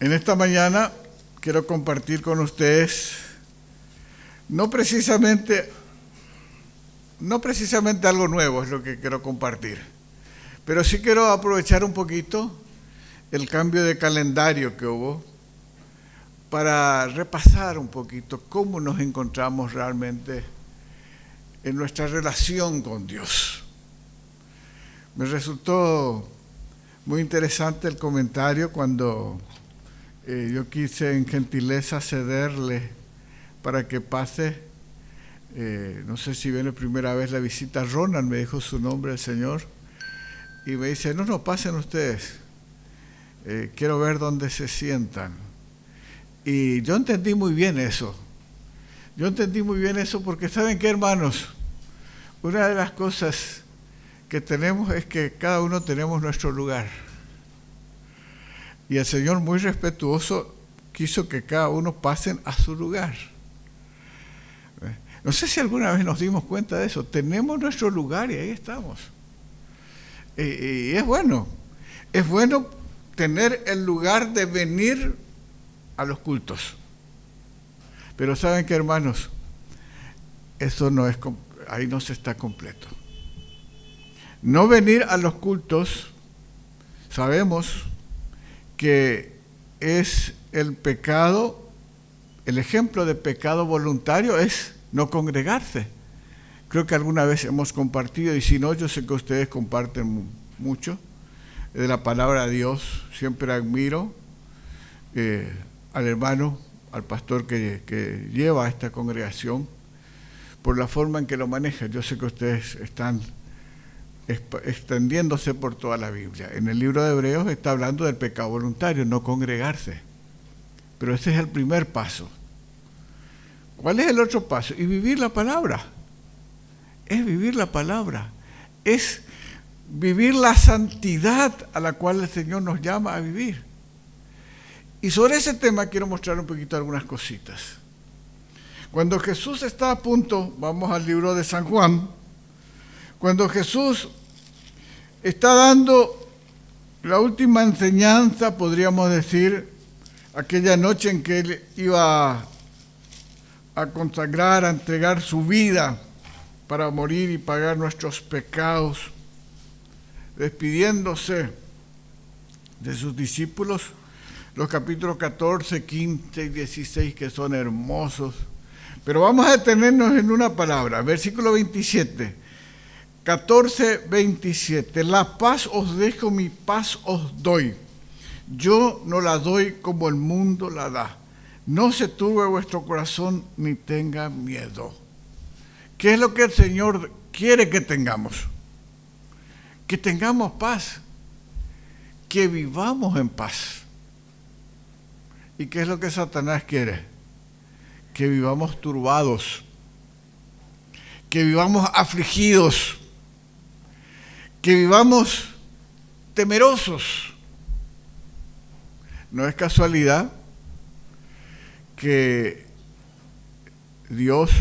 En esta mañana quiero compartir con ustedes no precisamente algo nuevo es lo que quiero compartir, pero sí quiero aprovechar un poquito el cambio de calendario que hubo para repasar un poquito cómo nos encontramos realmente en nuestra relación con Dios. Me resultó muy interesante el comentario cuando yo quise en gentileza cederle para que pase. No sé si viene primera vez la visita a Ronald, me dijo su nombre el Señor, y me dice, no, pasen ustedes, quiero ver dónde se sientan. Y yo entendí muy bien eso. Porque ¿saben qué, hermanos? Una de las cosas que tenemos es que cada uno tenemos nuestro lugar. Y el Señor, muy respetuoso, quiso que cada uno pasen a su lugar. No sé si alguna vez nos dimos cuenta de eso. Tenemos nuestro lugar y ahí estamos. Y es bueno tener el lugar de venir a los cultos. Pero ¿saben qué, hermanos? Eso no es, ahí no se está completo. No venir a los cultos, sabemos que es el pecado, el ejemplo de pecado voluntario es no congregarse. Creo que alguna vez hemos compartido, y si no, yo sé que ustedes comparten mucho de la palabra de Dios. Siempre admiro al hermano, al pastor que lleva a esta congregación, por la forma en que lo maneja. Yo sé que ustedes están extendiéndose por toda la Biblia. En el libro de Hebreos está hablando del pecado voluntario, no congregarse. Pero ese es el primer paso. ¿Cuál es el otro paso? Y vivir la palabra. Es vivir la palabra. Es vivir la santidad a la cual el Señor nos llama a vivir. Y sobre ese tema quiero mostrar un poquito algunas cositas. Cuando Jesús está a punto, vamos al libro de San Juan, cuando Jesús está dando la última enseñanza, podríamos decir, aquella noche en que Él iba a consagrar, a entregar su vida para morir y pagar nuestros pecados, despidiéndose de sus discípulos, los capítulos 14, 15 y 16 que son hermosos. Pero vamos a detenernos en una palabra, versículo 27, 14, 27. La paz os dejo, mi paz os doy. Yo no la doy como el mundo la da. No se turbe vuestro corazón ni tenga miedo. ¿Qué es lo que el Señor quiere que tengamos? Que tengamos paz, que vivamos en paz. ¿Y qué es lo que Satanás quiere? Que vivamos turbados, que vivamos afligidos, que vivamos temerosos. No es casualidad que Dios,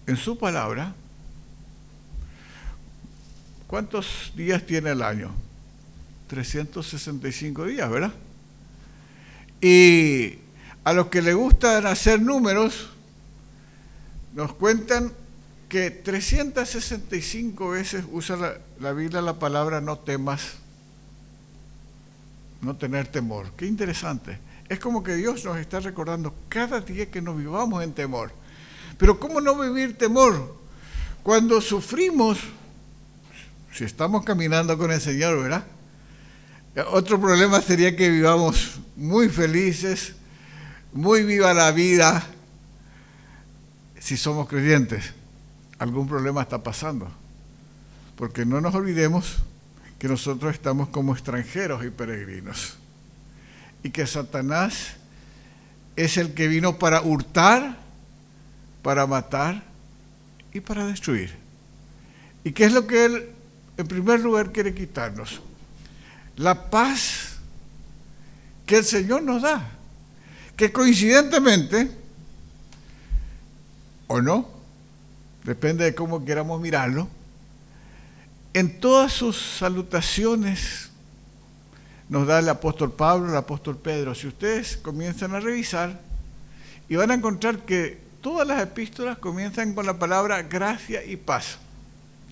en su palabra, ¿cuántos días tiene el año? 365 días, ¿verdad? Y a los que les gustan hacer números, nos cuentan que 365 veces usa la Biblia la palabra no temas, no tener temor. Qué interesante. Es como que Dios nos está recordando cada día que nos vivamos en temor. Pero ¿cómo no vivir temor? Cuando sufrimos, si estamos caminando con el Señor, ¿verdad? Otro problema sería que vivamos muy felices, muy viva la vida. Si somos creyentes, algún problema está pasando. Porque no nos olvidemos que nosotros estamos como extranjeros y peregrinos. Y que Satanás es el que vino para hurtar, para matar y para destruir. ¿Y qué es lo que él, en primer lugar, quiere quitarnos? La paz que el Señor nos da, que coincidentemente, o no, depende de cómo queramos mirarlo, en todas sus salutaciones nos da el apóstol Pablo, el apóstol Pedro. Si ustedes comienzan a revisar, y van a encontrar que todas las epístolas comienzan con la palabra gracia y paz.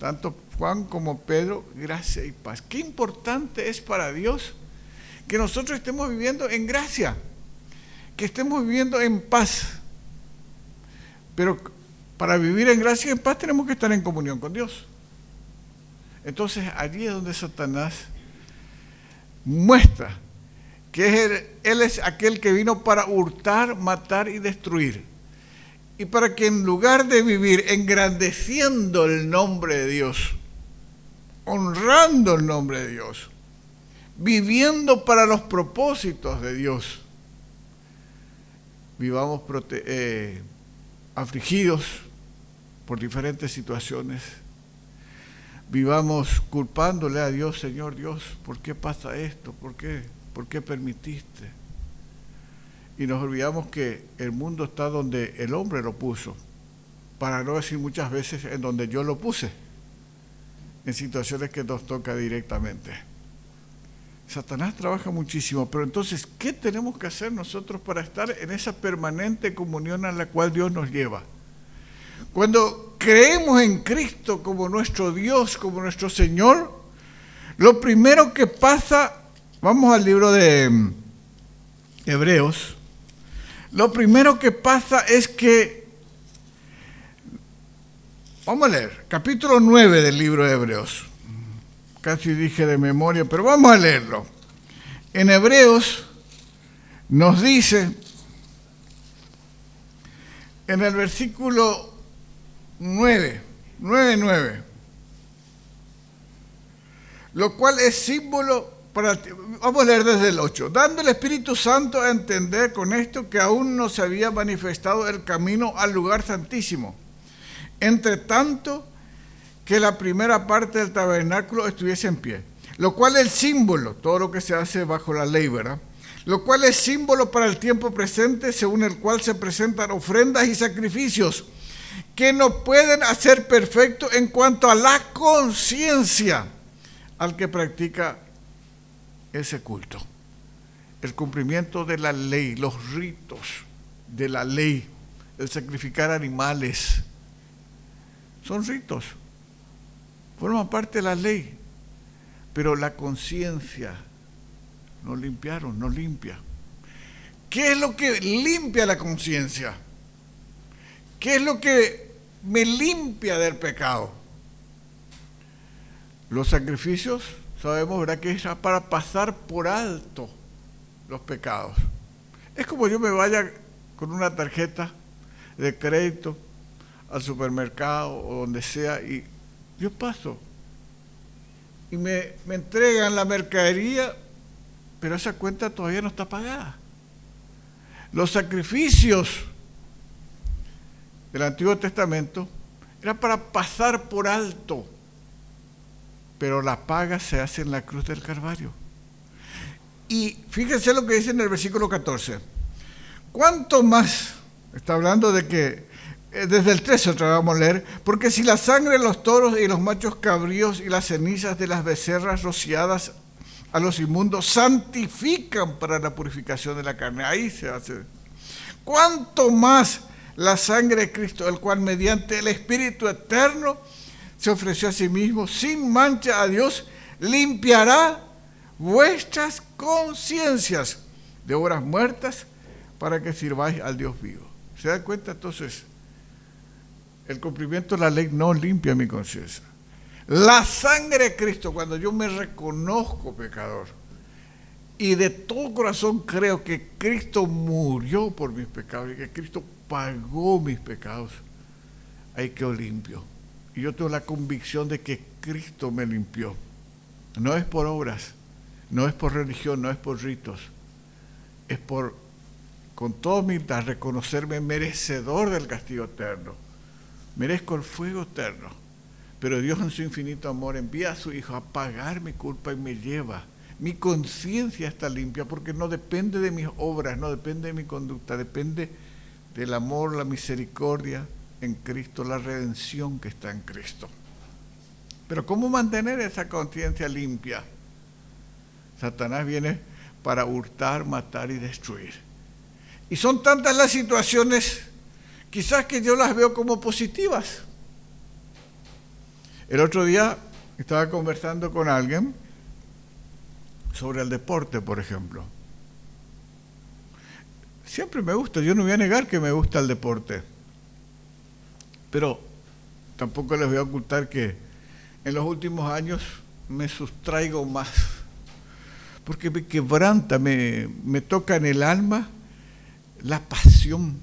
Tanto Juan como Pedro, gracia y paz. Qué importante es para Dios que nosotros estemos viviendo en gracia, que estemos viviendo en paz. Pero para vivir en gracia y en paz tenemos que estar en comunión con Dios. Entonces allí es donde Satanás muestra que él es aquel que vino para hurtar, matar y destruir. Y para que en lugar de vivir engrandeciendo el nombre de Dios, honrando el nombre de Dios, viviendo para los propósitos de Dios, vivamos afligidos por diferentes situaciones, vivamos culpándole a Dios, Señor Dios, ¿por qué pasa esto? ¿Por qué permitiste? Y nos olvidamos que el mundo está donde el hombre lo puso, para no decir muchas veces en donde yo lo puse, en situaciones que nos toca directamente. Satanás trabaja muchísimo, pero entonces, ¿qué tenemos que hacer nosotros para estar en esa permanente comunión a la cual Dios nos lleva? Cuando creemos en Cristo como nuestro Dios, como nuestro Señor, lo primero que pasa, vamos al libro de Hebreos, lo primero que pasa es que, vamos a leer, capítulo 9 del libro de Hebreos. Casi dije de memoria, pero vamos a leerlo. En Hebreos nos dice, en el versículo 9, lo cual es símbolo para... Vamos a leer desde el 8. Dando el Espíritu Santo a entender con esto que aún no se había manifestado el camino al lugar santísimo. Entre tanto, que la primera parte del tabernáculo estuviese en pie, lo cual es símbolo, todo lo que se hace bajo la ley, ¿verdad? Lo cual es símbolo para el tiempo presente, según el cual se presentan ofrendas y sacrificios, que no pueden hacer perfecto en cuanto a la conciencia al que practica ese culto. El cumplimiento de la ley, los ritos de la ley, el sacrificar animales, son ritos. Forman parte de la ley, pero la conciencia no limpia. ¿Qué es lo que limpia la conciencia? ¿Qué es lo que me limpia del pecado? Los sacrificios, sabemos, ¿verdad?, que es para pasar por alto los pecados. Es como yo me vaya con una tarjeta de crédito al supermercado o donde sea y yo paso y me entregan la mercadería, pero esa cuenta todavía no está pagada. Los sacrificios del Antiguo Testamento eran para pasar por alto, pero la paga se hace en la cruz del Calvario. Y fíjense lo que dice en el versículo 14. ¿Cuánto más? Está hablando de que desde el 13 otra vez vamos a leer, porque si la sangre de los toros y los machos cabríos y las cenizas de las becerras rociadas a los inmundos santifican para la purificación de la carne, ahí se hace. ¿Cuánto más la sangre de Cristo, el cual mediante el Espíritu eterno se ofreció a sí mismo sin mancha a Dios, limpiará vuestras conciencias de obras muertas para que sirváis al Dios vivo? ¿Se dan cuenta entonces? El cumplimiento de la ley no limpia mi conciencia. La sangre de Cristo, cuando yo me reconozco pecador y de todo corazón creo que Cristo murió por mis pecados y que Cristo pagó mis pecados, ahí quedo limpio. Y yo tengo la convicción de que Cristo me limpió. No es por obras, no es por religión, no es por ritos. Es por, con toda humildad, reconocerme merecedor del castigo eterno. Merezco el fuego eterno, pero Dios en su infinito amor envía a su Hijo a pagar mi culpa y me lleva. Mi conciencia está limpia porque no depende de mis obras, no depende de mi conducta, depende del amor, la misericordia en Cristo, la redención que está en Cristo. Pero ¿cómo mantener esa conciencia limpia? Satanás viene para hurtar, matar y destruir. Y son tantas las situaciones, quizás que yo las veo como positivas. El otro día estaba conversando con alguien sobre el deporte, por ejemplo. Siempre me gusta, yo no voy a negar que me gusta el deporte, pero tampoco les voy a ocultar que en los últimos años me sustraigo más, porque me quebranta, me toca en el alma la pasión,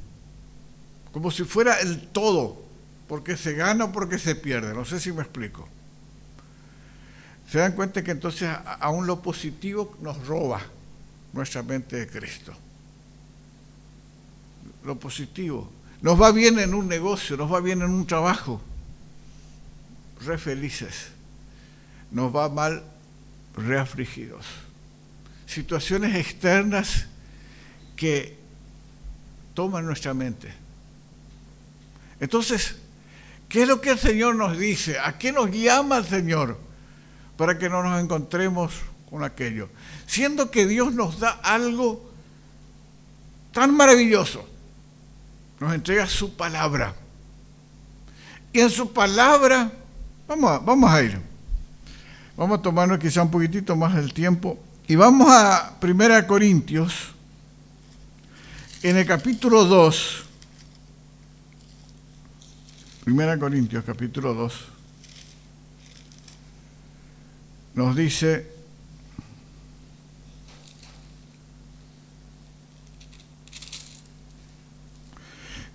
como si fuera el todo, porque se gana o porque se pierde, no sé si me explico. Se dan cuenta que entonces aún lo positivo nos roba nuestra mente de Cristo. Lo positivo. Nos va bien en un negocio, nos va bien en un trabajo. Re felices. Nos va mal, re afligidos. Situaciones externas que toman nuestra mente. Entonces, ¿qué es lo que el Señor nos dice? ¿A qué nos llama el Señor? Para que no nos encontremos con aquello. Siendo que Dios nos da algo tan maravilloso. Nos entrega su palabra. Y en su palabra, vamos a ir. Vamos a tomarnos quizá un poquitito más del tiempo. Y vamos a 1 Corintios, en el capítulo 2. 1 Corintios, capítulo 2. Nos dice,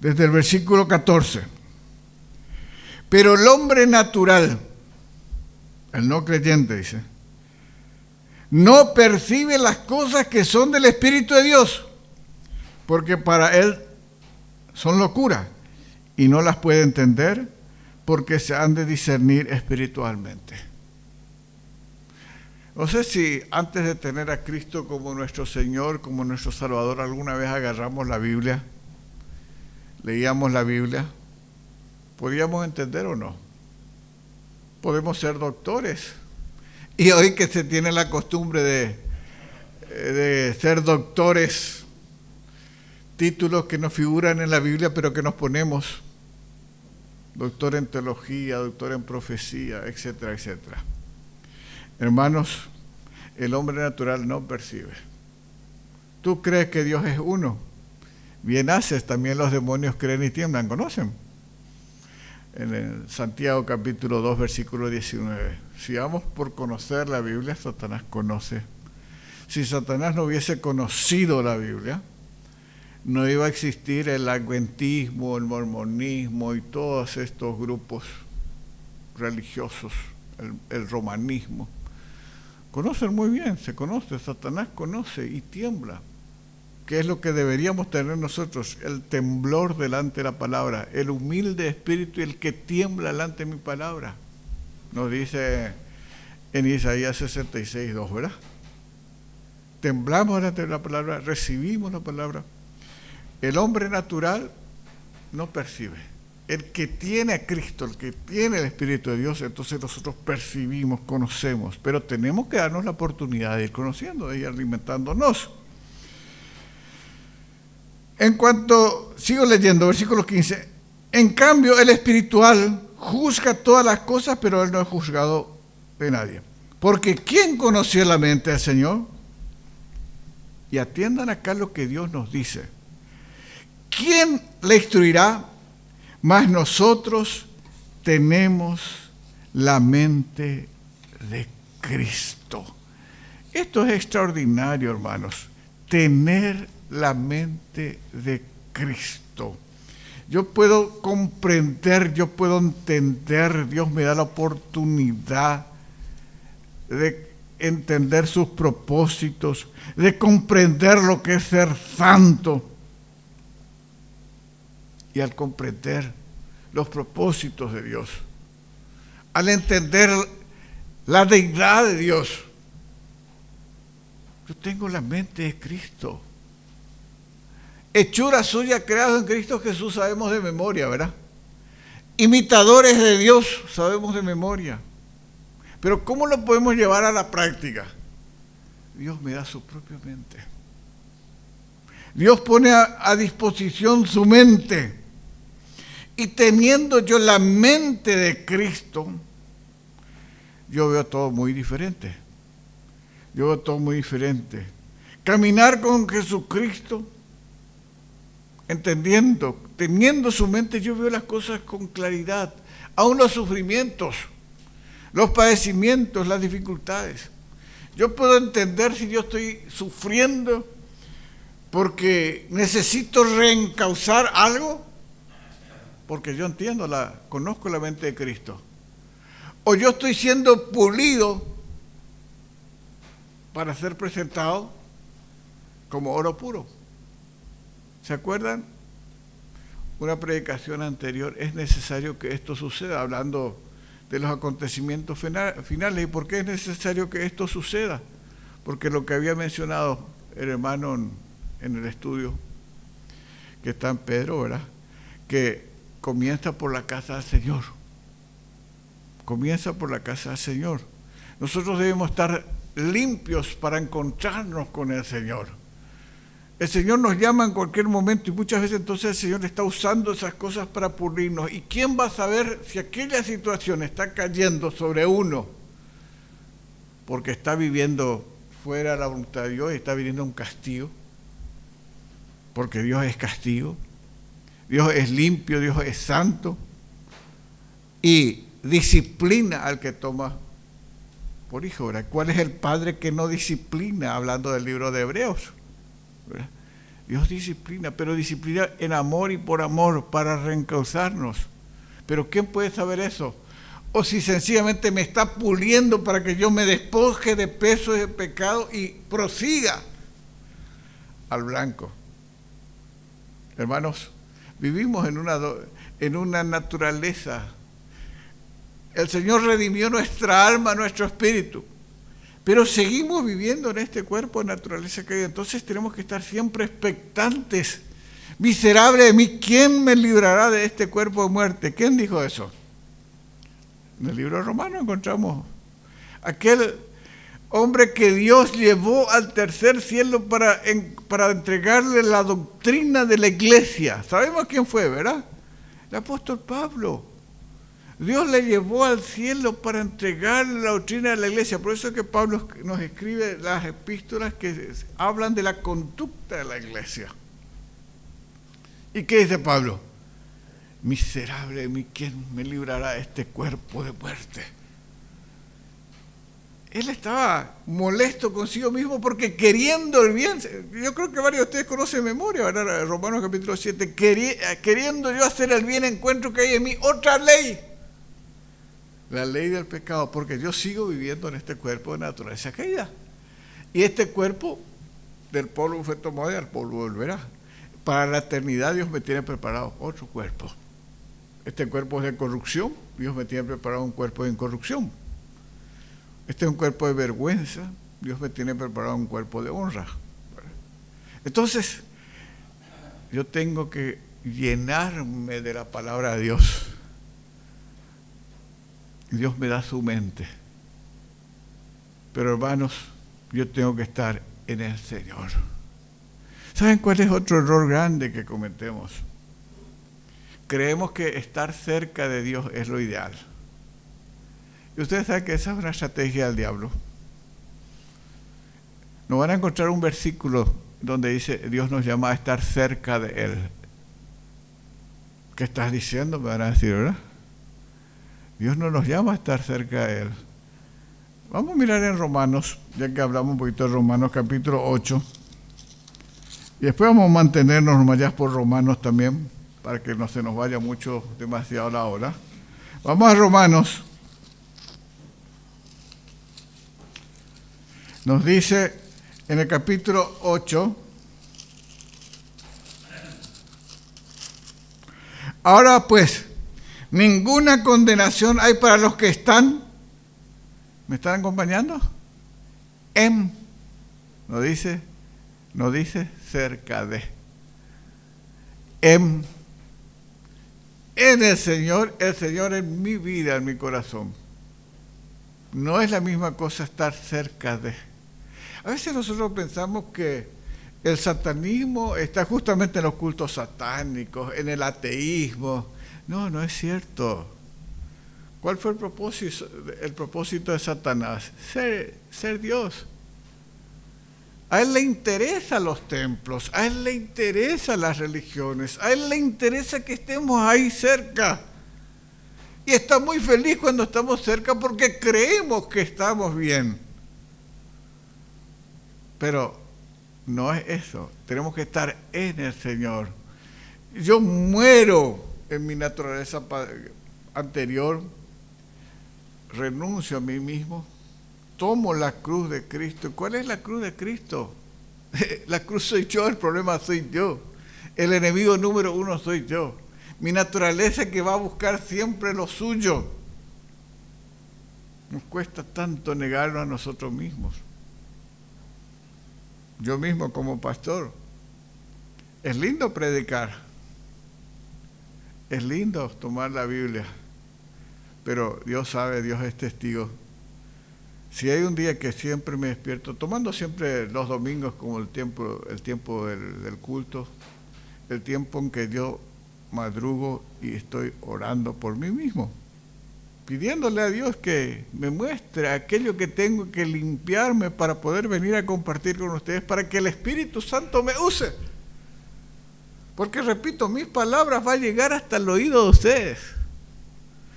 desde el versículo 14, pero el hombre natural, el no creyente dice, no percibe las cosas que son del Espíritu de Dios, porque para él son locura y no las puede entender porque se han de discernir espiritualmente. No sé si antes de tener a Cristo como nuestro Señor, como nuestro Salvador, alguna vez agarramos la Biblia, leíamos la Biblia, ¿podíamos entender o no? Podemos ser doctores. Y hoy que se tiene la costumbre de ser doctores, títulos que no figuran en la Biblia, pero que nos ponemos, doctor en teología, doctor en profecía, etcétera, etcétera. Hermanos, el hombre natural no percibe. ¿Tú crees que Dios es uno? Bien haces, también los demonios creen y tiemblan, ¿conocen? En el Santiago capítulo 2, versículo 19. Si vamos por conocer la Biblia, Satanás conoce. Si Satanás no hubiese conocido la Biblia, no iba a existir el adventismo, el mormonismo y todos estos grupos religiosos, el romanismo. Conocen muy bien, se conoce, Satanás conoce y tiembla. ¿Qué es lo que deberíamos tener nosotros? El temblor delante de la palabra, el humilde espíritu y el que tiembla delante de mi palabra. Nos dice en Isaías 66, 2, ¿verdad? Temblamos delante de la palabra, recibimos la palabra. El hombre natural no percibe. El que tiene a Cristo, el que tiene el Espíritu de Dios, entonces nosotros percibimos, conocemos, pero tenemos que darnos la oportunidad de ir conociendo, de ir alimentándonos. En cuanto, sigo leyendo, versículo 15, en cambio el espiritual juzga todas las cosas, pero él no es juzgado de nadie. Porque ¿quién conoció la mente del Señor? Y atiendan acá lo que Dios nos dice. ¿Quién le instruirá? Mas nosotros tenemos la mente de Cristo. Esto es extraordinario, hermanos. Tener la mente de Cristo. Yo puedo comprender, yo puedo entender, Dios me da la oportunidad de entender sus propósitos, de comprender lo que es ser santo. Y al comprender los propósitos de Dios, al entender la deidad de Dios, yo tengo la mente de Cristo. Hechura suya, creado en Cristo Jesús, sabemos de memoria, ¿verdad? Imitadores de Dios, sabemos de memoria. Pero ¿cómo lo podemos llevar a la práctica? Dios me da su propia mente. Dios pone a disposición su mente. Y teniendo yo la mente de Cristo, yo veo todo muy diferente. Yo veo todo muy diferente. Caminar con Jesucristo, entendiendo, teniendo su mente, yo veo las cosas con claridad. Aún los sufrimientos, los padecimientos, las dificultades. Yo puedo entender si yo estoy sufriendo porque necesito reencauzar algo, porque yo entiendo, conozco la mente de Cristo. O yo estoy siendo pulido para ser presentado como oro puro. ¿Se acuerdan? Una predicación anterior, es necesario que esto suceda, hablando de los acontecimientos finales. ¿Y por qué es necesario que esto suceda? Porque lo que había mencionado el hermano en el estudio, que está en Pedro, ¿verdad? Que comienza por la casa del Señor. Comienza por la casa del Señor. Nosotros debemos estar limpios para encontrarnos con el Señor. El Señor nos llama en cualquier momento y muchas veces entonces el Señor está usando esas cosas para pulirnos. ¿Y quién va a saber si aquella situación está cayendo sobre uno porque está viviendo fuera de la voluntad de Dios y está viviendo un castigo? Porque Dios es castigo, Dios es limpio, Dios es santo y disciplina al que toma por hijo, ¿verdad? ¿Cuál es el padre que no disciplina? Hablando del libro de Hebreos, ¿verdad? Dios disciplina, pero disciplina en amor y por amor para reencauzarnos. Pero ¿quién puede saber eso? O si sencillamente me está puliendo para que yo me despoje de peso y de pecado y prosiga al blanco. Hermanos, vivimos en una naturaleza. El Señor redimió nuestra alma, nuestro espíritu, pero seguimos viviendo en este cuerpo de naturaleza caída. Entonces tenemos que estar siempre expectantes. Miserable de mí, ¿quién me librará de este cuerpo de muerte? ¿Quién dijo eso? En el libro de Romanos encontramos aquel hombre que Dios llevó al tercer cielo para entregarle la doctrina de la iglesia. Sabemos quién fue, ¿verdad? El apóstol Pablo. Dios le llevó al cielo para entregarle la doctrina de la iglesia. Por eso es que Pablo nos escribe las epístolas que hablan de la conducta de la iglesia. ¿Y qué dice Pablo? Miserable de mí, ¿quién me librará de este cuerpo de muerte? Él estaba molesto consigo mismo porque queriendo el bien, yo creo que varios de ustedes conocen de memoria, ¿verdad? Romanos capítulo 7, queriendo yo hacer el bien, encuentro que hay en mí otra ley. La ley del pecado, porque yo sigo viviendo en este cuerpo de naturaleza caída. Y este cuerpo del polvo fue tomado y al polvo volverá. Para la eternidad Dios me tiene preparado otro cuerpo. Este cuerpo es de corrupción, Dios me tiene preparado un cuerpo de incorrupción. Este es un cuerpo de vergüenza, Dios me tiene preparado un cuerpo de honra. Entonces, yo tengo que llenarme de la palabra de Dios. Dios me da su mente. Pero hermanos, yo tengo que estar en el Señor. ¿Saben cuál es otro error grande que cometemos? Creemos que estar cerca de Dios es lo ideal. Y ustedes saben que esa es una estrategia del diablo. No van a encontrar un versículo donde dice Dios nos llama a estar cerca de Él. ¿Qué estás diciendo? Me van a decir, ¿verdad? Dios no nos llama a estar cerca de Él. Vamos a mirar en Romanos, ya que hablamos un poquito de Romanos capítulo 8. Y después vamos a mantenernos más allá por Romanos también, para que no se nos vaya demasiado la hora. Vamos a Romanos. Nos dice en el capítulo 8, ahora pues, ninguna condenación hay para los que están, ¿me están acompañando? No dice cerca de. En el Señor en mi vida, en mi corazón. No es la misma cosa estar cerca de. A veces nosotros pensamos que el satanismo está justamente en los cultos satánicos, en el ateísmo. No, no es cierto. ¿Cuál fue el propósito de Satanás? Ser Dios. A él le interesan los templos, a él le interesan las religiones, a él le interesa que estemos ahí cerca. Y está muy feliz cuando estamos cerca porque creemos que estamos bien. Pero no es eso, tenemos que estar en el Señor. Yo muero en mi naturaleza anterior, renuncio a mí mismo, tomo la cruz de Cristo. ¿Cuál es la cruz de Cristo? La cruz soy yo, el problema soy yo. El enemigo número uno soy yo. Mi naturaleza que va a buscar siempre lo suyo. Nos cuesta tanto negarlo a nosotros mismos. Yo mismo como pastor, es lindo predicar, es lindo tomar la Biblia, pero Dios sabe, Dios es testigo. Si hay un día que siempre me despierto, tomando siempre los domingos como el tiempo del culto, el tiempo en que yo madrugo y estoy orando por mí mismo, pidiéndole a Dios que me muestre aquello que tengo que limpiarme para poder venir a compartir con ustedes, para que el Espíritu Santo me use. Porque repito, mis palabras van a llegar hasta el oído de ustedes.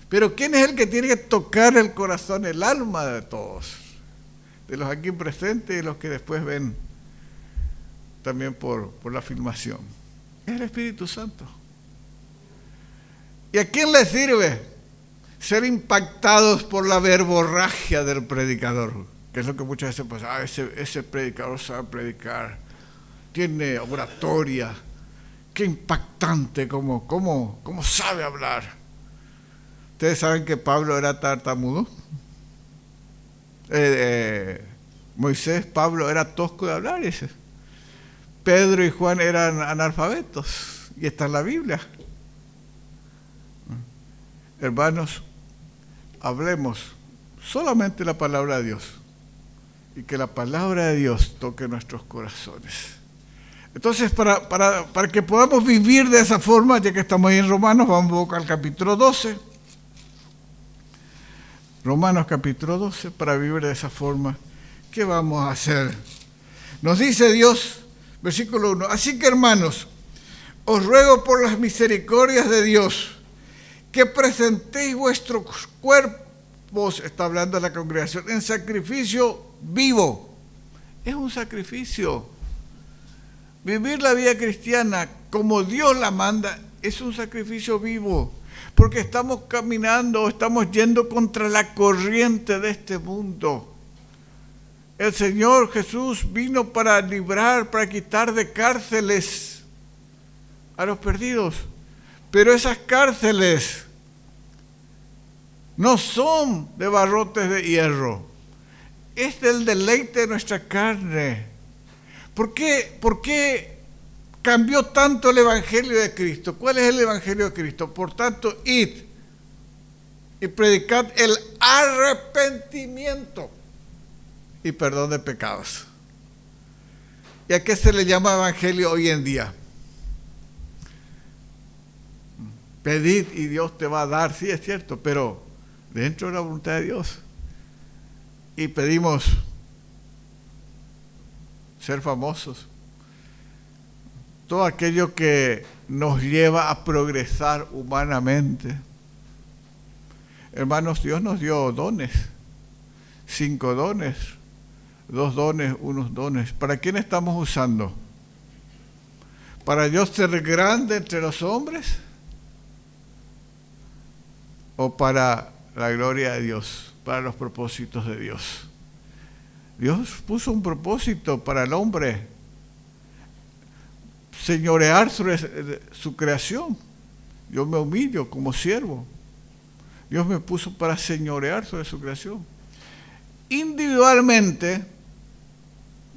Pero ¿quién es el que tiene que tocar el corazón, el alma de todos? De los aquí presentes y los que después ven también por la filmación. Es el Espíritu Santo. ¿Y a quién le sirve ser impactados por la verborragia del predicador? Que es lo que muchas veces pasa. Ese predicador sabe predicar, tiene oratoria, qué impactante, cómo sabe hablar. ¿Ustedes saben que Pablo era tartamudo? Pablo era tosco de hablar. Pedro y Juan eran analfabetos, y está en la Biblia. Hermanos, hablemos solamente la palabra de Dios y que la palabra de Dios toque nuestros corazones. Entonces, para que podamos vivir de esa forma, ya que estamos ahí en Romanos, vamos al capítulo 12. Romanos capítulo 12, para vivir de esa forma, ¿qué vamos a hacer? Nos dice Dios, versículo 1, así que hermanos, os ruego por las misericordias de Dios, que presentéis vuestros cuerpos, está hablando la congregación, en sacrificio vivo. Es un sacrificio. Vivir la vida cristiana como Dios la manda es un sacrificio vivo, porque estamos caminando, estamos yendo contra la corriente de este mundo. El Señor Jesús vino para librar, para quitar de cárceles a los perdidos. Pero esas cárceles no son de barrotes de hierro. Es del deleite de nuestra carne. ¿Por qué cambió tanto el Evangelio de Cristo? ¿Cuál es el Evangelio de Cristo? Por tanto, id y predicad el arrepentimiento y perdón de pecados. ¿Y a qué se le llama Evangelio hoy en día? Pedid y Dios te va a dar, sí es cierto, pero dentro de la voluntad de Dios. Y pedimos ser famosos. Todo aquello que nos lleva a progresar humanamente. Hermanos, Dios nos dio dones, 5 dones, 2 dones, unos dones. ¿Para quién estamos usando? ¿Para Dios ser grande entre los hombres? ¿O para la gloria de Dios, para los propósitos de Dios? Dios puso un propósito para el hombre, señorear sobre su creación. Yo me humillo como siervo. Dios me puso para señorear sobre su creación. Individualmente,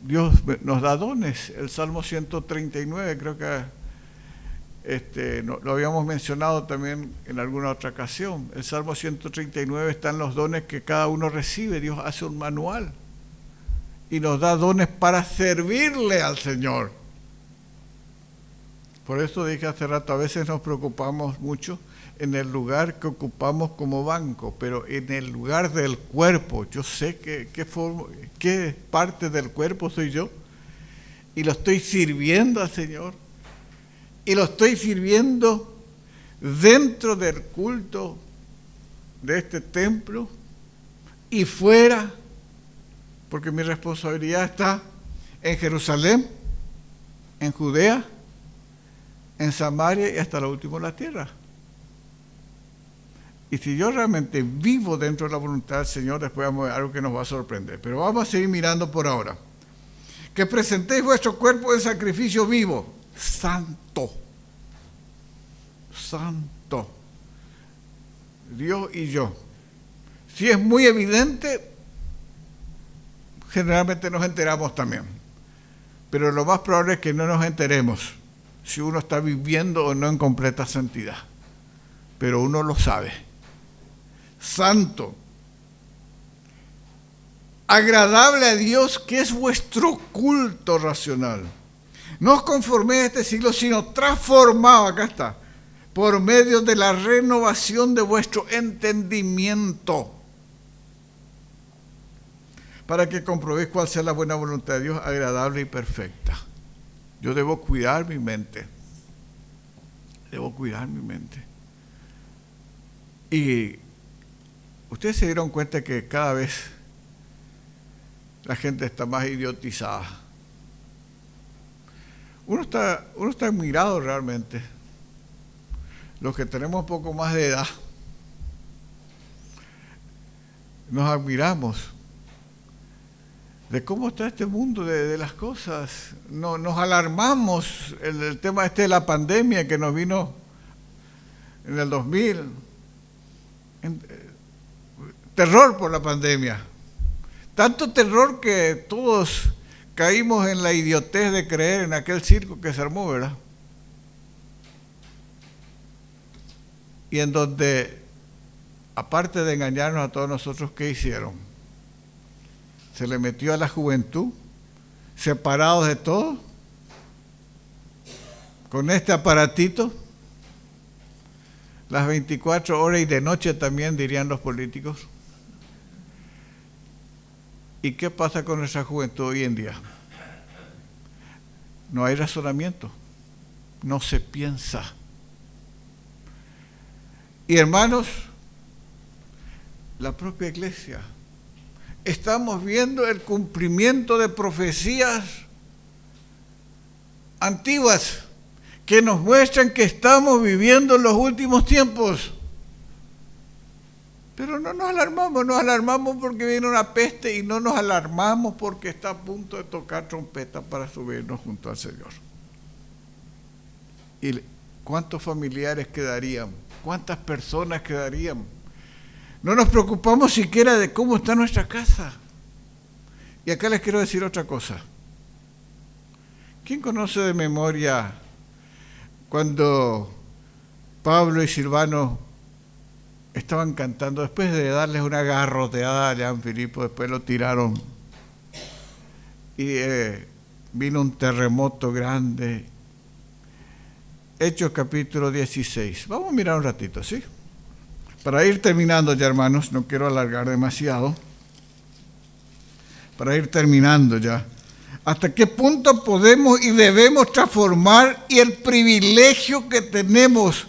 Dios nos da dones. El Salmo 139, creo que lo habíamos mencionado también en alguna otra ocasión. El Salmo 139 están los dones que cada uno recibe. Dios hace un manual. y nos da dones para servirle al Señor. Por eso dije hace rato, a veces nos preocupamos mucho en el lugar que ocupamos como banco, pero en el lugar del cuerpo, yo sé qué parte del cuerpo soy yo, y lo estoy sirviendo al Señor, y lo estoy sirviendo dentro del culto de este templo y fuera, porque mi responsabilidad está en Jerusalén, en Judea, en Samaria y hasta lo último de la tierra. Y si yo realmente vivo dentro de la voluntad del Señor, después vamos a ver algo que nos va a sorprender. Pero vamos a seguir mirando por ahora. Que presentéis vuestro cuerpo en sacrificio vivo, santo. Santo. Dios y yo. Si es muy evidente, generalmente nos enteramos también. Pero lo más probable es que no nos enteremos si uno está viviendo o no en completa santidad. Pero uno lo sabe. Santo, agradable a Dios, que es vuestro culto racional. No os conforméis a este siglo, sino transformaos, acá está, por medio de la renovación de vuestro entendimiento, para que comprobéis cuál sea la buena voluntad de Dios, agradable y perfecta. Yo debo cuidar mi mente. Debo cuidar mi mente. Y ustedes se dieron cuenta que cada vez la gente está más idiotizada. Uno está admirado realmente. Los que tenemos un poco más de edad, nos admiramos de cómo está este mundo de las cosas. Nos alarmamos el tema de la pandemia que nos vino en el 2000. Terror por la pandemia. Tanto terror que todos caímos en la idiotez de creer en aquel circo que se armó, ¿verdad? Y en donde, aparte de engañarnos a todos nosotros, ¿qué hicieron? Se le metió a la juventud, separados de todo, con este aparatito, las 24 horas y de noche también, dirían los políticos. ¿Y qué pasa con nuestra juventud hoy en día? No hay razonamiento, no se piensa. Y hermanos, la propia iglesia, estamos viendo el cumplimiento de profecías antiguas que nos muestran que estamos viviendo en los últimos tiempos. Pero no nos alarmamos porque viene una peste y no nos alarmamos porque está a punto de tocar trompeta para subirnos junto al Señor. ¿Y cuántos familiares quedarían? ¿Cuántas personas quedarían? No nos preocupamos siquiera de cómo está nuestra casa. Y acá les quiero decir otra cosa. ¿Quién conoce de memoria cuando Pablo y Silvano estaban cantando, después de darles una garroteada allá en Filipo, después lo tiraron y vino un terremoto grande? Hechos capítulo 16. Vamos a mirar un ratito, ¿sí? Para ir terminando ya, hermanos, no quiero alargar demasiado. Para ir terminando ya. ¿Hasta qué punto podemos y debemos transformar y el privilegio que tenemos,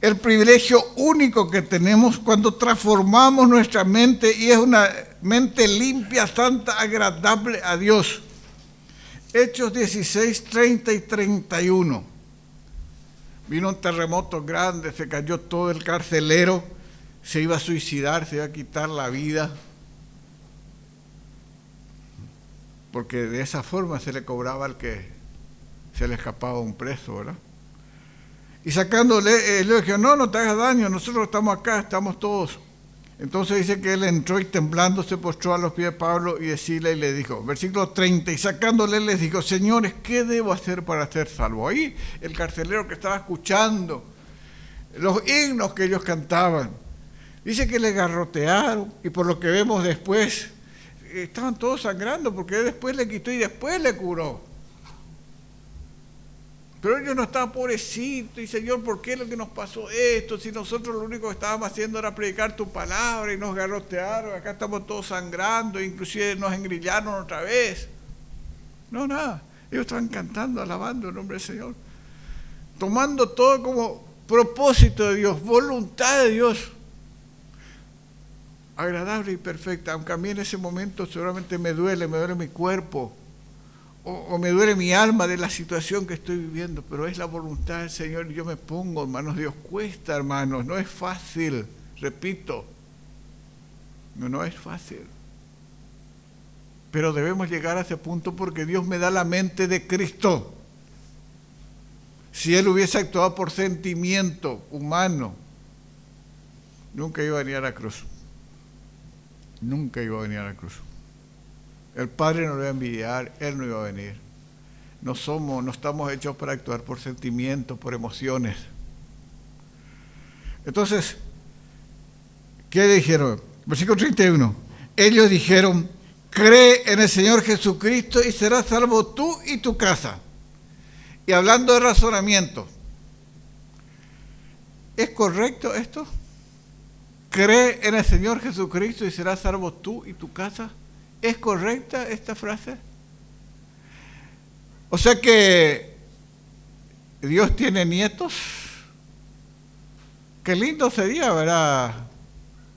el privilegio único que tenemos cuando transformamos nuestra mente y es una mente limpia, santa, agradable a Dios? Hechos 16, 30 y 31. Vino un terremoto grande, se cayó todo el carcelero, se iba a suicidar, se iba a quitar la vida, porque de esa forma se le cobraba al que se le escapaba un preso, ¿verdad? Y sacándole, le dijo, no te hagas daño, nosotros estamos acá, estamos todos. Entonces dice que él entró y temblando se postró a los pies de Pablo y de Silas y le dijo, versículo 30, y sacándole les dijo, señores, ¿qué debo hacer para ser salvo? Ahí el carcelero que estaba escuchando los himnos que ellos cantaban, dice que le garrotearon y por lo que vemos después, estaban todos sangrando porque él después le quitó y después le curó. Pero ellos no estaban pobrecitos y Señor, ¿por qué es lo que nos pasó esto? Si nosotros lo único que estábamos haciendo era predicar tu palabra y nos garrotearon, acá estamos todos sangrando, inclusive nos engrillaron otra vez. No, nada, ellos estaban cantando, alabando el nombre del Señor, tomando todo como propósito de Dios, voluntad de Dios, agradable y perfecta, aunque a mí en ese momento seguramente me duele mi cuerpo, o me duele mi alma de la situación que estoy viviendo, pero es la voluntad del Señor y yo me pongo en manos de Dios. Cuesta, hermanos, no es fácil, repito, no es fácil. Pero debemos llegar a ese punto porque Dios me da la mente de Cristo. Si Él hubiese actuado por sentimiento humano, nunca iba a venir a la cruz. Nunca iba a venir a la cruz. El Padre no lo iba a envidiar, Él no iba a venir. No estamos hechos para actuar por sentimientos, por emociones. Entonces, ¿qué dijeron? Versículo 31. Ellos dijeron, cree en el Señor Jesucristo y serás salvo tú y tu casa. Y hablando de razonamiento, ¿es correcto esto? ¿Cree en el Señor Jesucristo y serás salvo tú y tu casa? ¿Es correcta esta frase? O sea que Dios tiene nietos. Qué lindo sería, ¿verdad?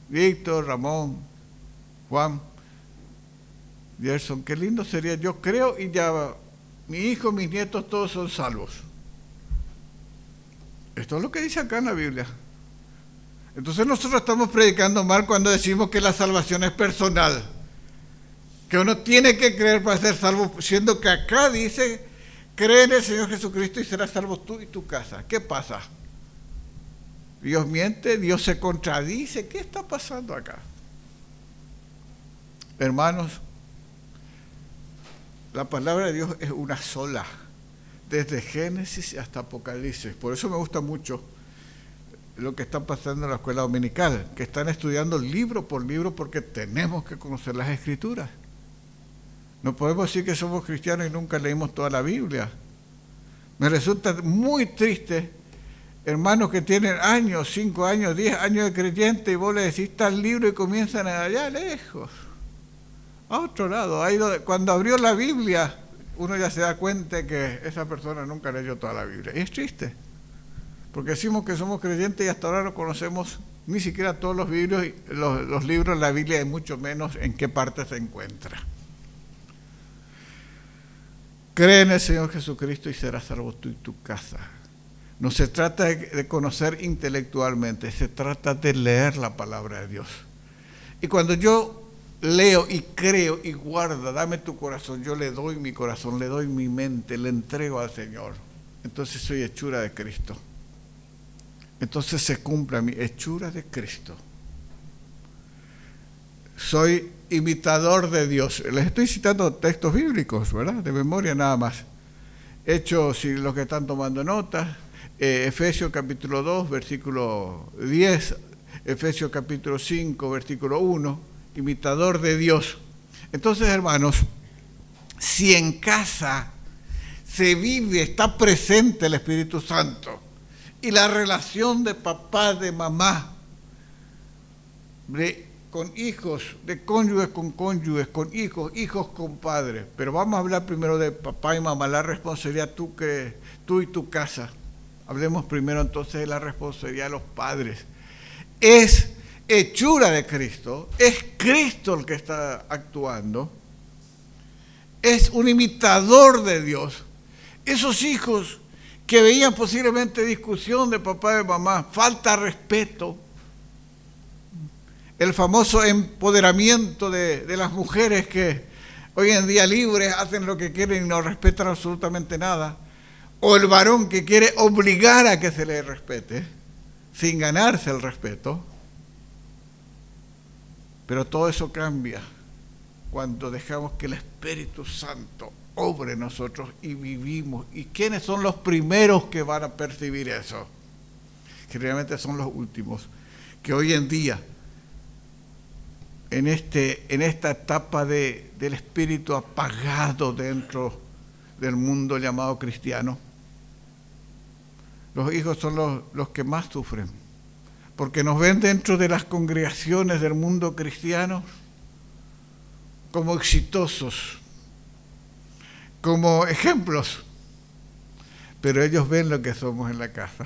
Víctor, Ramón, Juan, Gerson, qué lindo sería. Yo creo y ya mi hijo, mis nietos, todos son salvos. Esto es lo que dice acá en la Biblia. Entonces nosotros estamos predicando mal cuando decimos que la salvación es personal, que uno tiene que creer para ser salvo, siendo que acá dice, cree en el Señor Jesucristo y serás salvo tú y tu casa. ¿Qué pasa? Dios miente, Dios se contradice. ¿Qué está pasando acá? Hermanos, la palabra de Dios es una sola, desde Génesis hasta Apocalipsis. Por eso me gusta mucho lo que está pasando en la escuela dominical, que están estudiando libro por libro porque tenemos que conocer las Escrituras. No podemos decir que somos cristianos y nunca leímos toda la Biblia. Me resulta muy triste, hermanos que tienen años, 5 años, 10 años de creyente, y vos le decís tal libro y comienzan allá lejos, a otro lado. Ahí cuando abrió la Biblia, uno ya se da cuenta que esa persona nunca leyó toda la Biblia. Y es triste, porque decimos que somos creyentes y hasta ahora no conocemos ni siquiera todos los libros de la Biblia, y mucho menos en qué parte se encuentra. Cree en el Señor Jesucristo y serás salvo tú y tu casa. No se trata de conocer intelectualmente, se trata de leer la palabra de Dios. Y cuando yo leo y creo y guardo, dame tu corazón, yo le doy mi corazón, le doy mi mente, le entrego al Señor. Entonces soy hechura de Cristo. Entonces se cumple mi hechura de Cristo. Soy imitador de Dios. Les estoy citando textos bíblicos, ¿verdad? De memoria nada más. Hechos, si los que están tomando notas, Efesios capítulo 2, versículo 10, Efesios capítulo 5, versículo 1, imitador de Dios. Entonces, hermanos, si en casa se vive, está presente el Espíritu Santo, y la relación de papá, de mamá, con hijos, de cónyuges, con hijos, hijos con padres. Pero vamos a hablar primero de papá y mamá, la responsabilidad tú y tu casa. Hablemos primero entonces de la responsabilidad de los padres. Es hechura de Cristo, es Cristo el que está actuando, es un imitador de Dios. Esos hijos que veían posiblemente discusión de papá y de mamá, falta de respeto, el famoso empoderamiento de las mujeres que hoy en día libres hacen lo que quieren y no respetan absolutamente nada, o el varón que quiere obligar a que se le respete sin ganarse el respeto. Pero todo eso cambia cuando dejamos que el Espíritu Santo obre en nosotros y vivimos. ¿Y quiénes son los primeros que van a percibir eso? Generalmente son los últimos, que hoy en día en esta etapa del espíritu apagado dentro del mundo llamado cristiano, los hijos son los que más sufren, porque nos ven dentro de las congregaciones del mundo cristiano como exitosos, como ejemplos, pero ellos ven lo que somos en la casa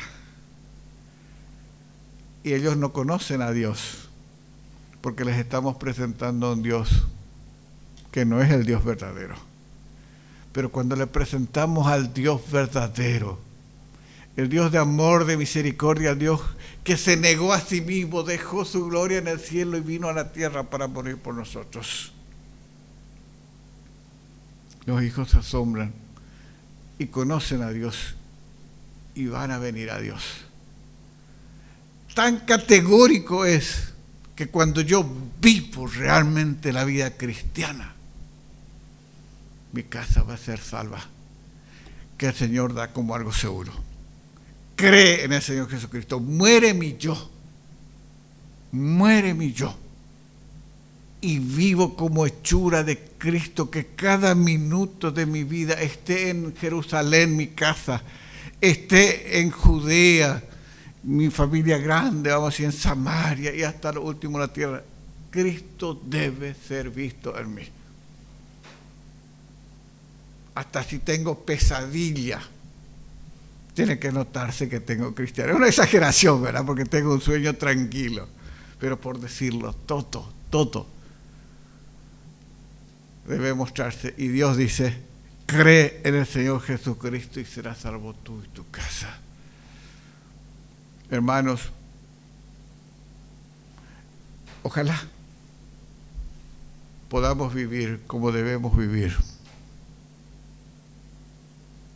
y ellos no conocen a Dios porque les estamos presentando a un Dios que no es el Dios verdadero. Pero cuando le presentamos al Dios verdadero, el Dios de amor, de misericordia, el Dios que se negó a sí mismo, dejó su gloria en el cielo y vino a la tierra para morir por nosotros, los hijos se asombran y conocen a Dios y van a venir a Dios. Tan categórico es que cuando yo vivo realmente la vida cristiana, mi casa va a ser salva, que el Señor da como algo seguro. Cree en el Señor Jesucristo, muere mi yo, y vivo como hechura de Cristo, que cada minuto de mi vida esté en Jerusalén, mi casa, esté en Judea, mi familia grande, vamos a decir, en Samaria y hasta lo último la tierra. Cristo debe ser visto en mí. Hasta si tengo pesadilla, tiene que notarse que tengo cristiano. Es una exageración, ¿verdad? Porque tengo un sueño tranquilo. Pero por decirlo, todo debe mostrarse. Y Dios dice, cree en el Señor Jesucristo y serás salvo tú y tu casa. Hermanos, ojalá podamos vivir como debemos vivir.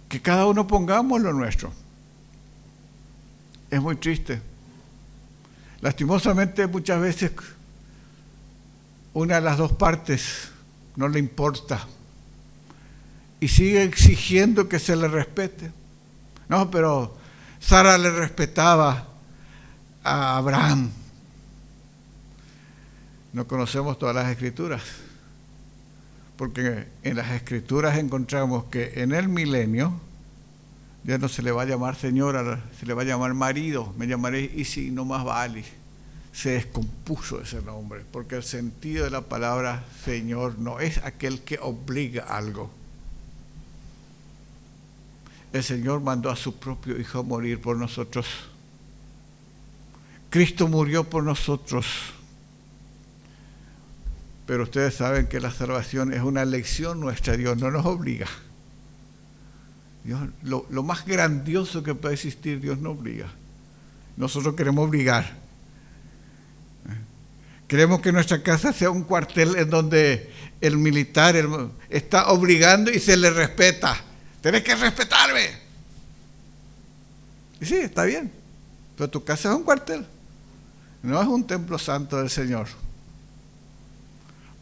Que cada uno pongamos lo nuestro. Es muy triste. Lastimosamente muchas veces una de las dos partes no le importa y sigue exigiendo que se le respete. No, pero Sara le respetaba a Abraham. No conocemos todas las escrituras, porque en las escrituras encontramos que en el milenio ya no se le va a llamar señora, se le va a llamar marido, me llamaré Isi, no más Baali. Se descompuso ese nombre, porque el sentido de la palabra Señor no es aquel que obliga algo. El Señor mandó a su propio Hijo a morir por nosotros. Cristo murió por nosotros. Pero ustedes saben que la salvación es una elección nuestra. Dios no nos obliga. Dios, lo más grandioso que puede existir, Dios no obliga. Nosotros queremos obligar. Queremos que nuestra casa sea un cuartel en donde el militar está obligando y se le respeta. Tenés que respetarme. Y sí, está bien. Pero tu casa es un cuartel. No es un templo santo del Señor.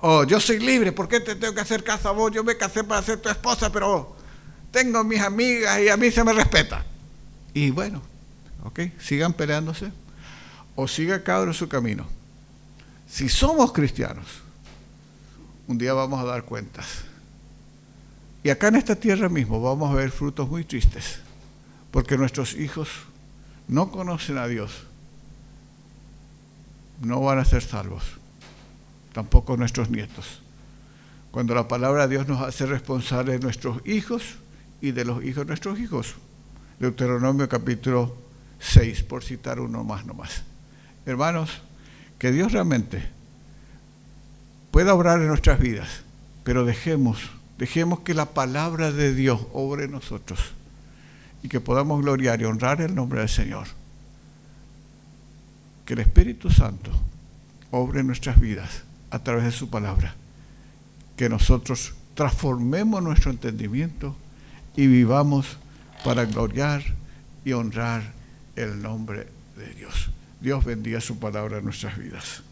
Oh, yo soy libre. ¿Por qué te tengo que hacer caso a vos? Yo me casé para ser tu esposa, pero tengo mis amigas y a mí se me respeta. Y bueno, ok, sigan peleándose. O siga cada uno su camino. Si somos cristianos, un día vamos a dar cuentas. Y acá en esta tierra mismo vamos a ver frutos muy tristes, porque nuestros hijos no conocen a Dios, no van a ser salvos, tampoco nuestros nietos. Cuando la palabra de Dios nos hace responsables de nuestros hijos y de los hijos de nuestros hijos. Deuteronomio capítulo 6, por citar uno más nomás. Hermanos, que Dios realmente pueda obrar en nuestras vidas, pero dejemos que la palabra de Dios obre en nosotros y que podamos gloriar y honrar el nombre del Señor. Que el Espíritu Santo obre en nuestras vidas a través de su palabra. Que nosotros transformemos nuestro entendimiento y vivamos para gloriar y honrar el nombre de Dios. Dios bendiga su palabra en nuestras vidas.